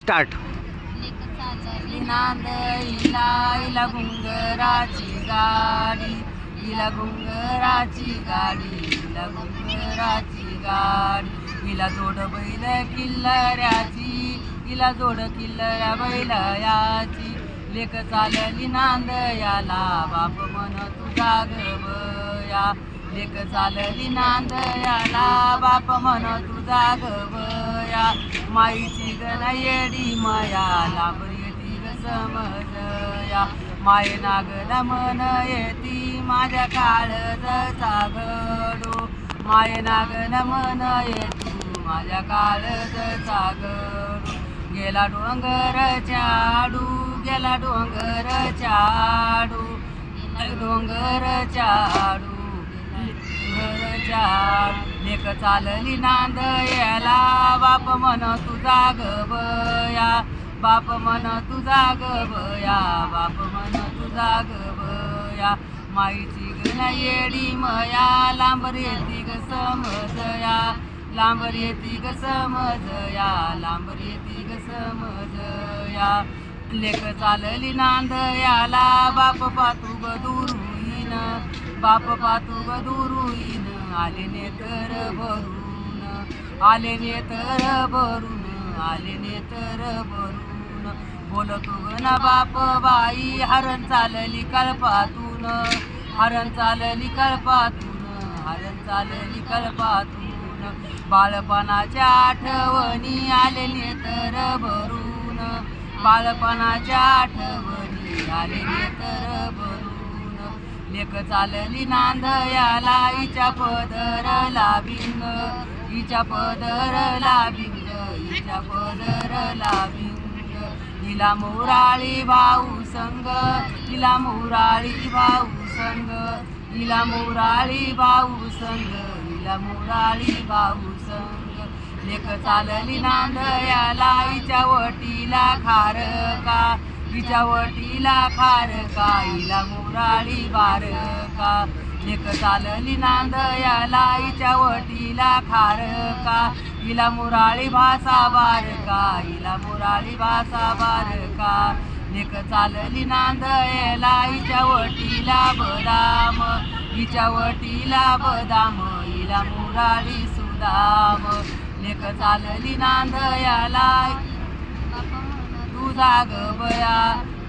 Start. लेक चालली नांद इला घुंगराची गाडी, इला घुंगराची गाडी, इला घुंगराची गाडी. इला जोड बैल किल्लऱ्याची, इला जोड किल्लऱ्या बैलयाची. लेक चालली नांद याला बाप म्हण तुझा गवया. लेक चालली नांद याला बाप म्हण तुझा गवया. माईची गण येडी माया लांबर येती ग समजया. माये नागला मन येती माझ्या काळजाचा घडो. माये नागन मन येती माझ्या काळजाचा घडो. गेला डोंगर चाडू, गेला डोंगर चाडू, डोंगर चाडू, डोंगर चाडू. लेक चालली नांद याला बाप म्हण तुझा गवया. बाप म्हण तुझा गवया, बाप म्हण तुझा गवया. माईची गण येडी मया लांबर येती ग समजया. लांबर येती ग समजया, लांबर येती ग समजया. लेक चालली नांद याला बाप पातू ग दुरुईन, बाप पातू ग दुरुईन. आले नेतर भरून, आले नेतर भरून, आले नेतर भरून. बोलतो ग ना बाप बाई हरण चालली कळपातून, हरण चालली कळपातून, हरण चालली कळपातून. बाळपणाच्या आठवणी आले नेतर भरून, बाळपणाच्या आठवणी आले नेतर भरून. लेक चालली नांद याला हिच्या पदरला भिंग, हिच्या पदरला भिंग, हिच्या पदरला भिंग. हिला मोराळी भाऊ संग, हिला मोराळी भाऊ संग, हिला मोराळी भाऊ संग, हिला मोराळी भाऊ संग. लेक चालली नांद याला हिच्या वटीला खारका, हिच्या वटीला खारका, हिला मोराळी बारका. लेक चालली नांद याला हिच्या वटीला खारका, हिला मोराळी भाषा बारका, हिला मोराळी भाषा बारका. लेक चालली नांद याला हिच्या वटीला बदाम, हिच्या वटीला बदाम, हिला मोराळी सुदाम. लेक चालली नांद याला तुझा गवया.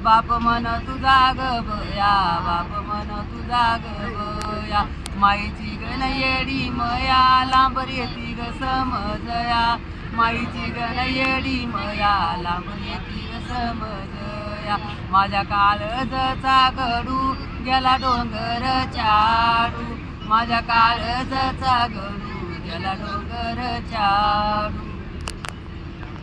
बाप म्हण तुझा गवया, बाप म्हण तुझा गवया. माईची गण येडी मया लांबर येती ग समजया. माईची गण येडी मया लांबर येती ग समजया. माझ्या काळजाचा गडू गेला डोंगर चाडू, माझ्या काळजाचा गडू गेला डोंगर चाडू.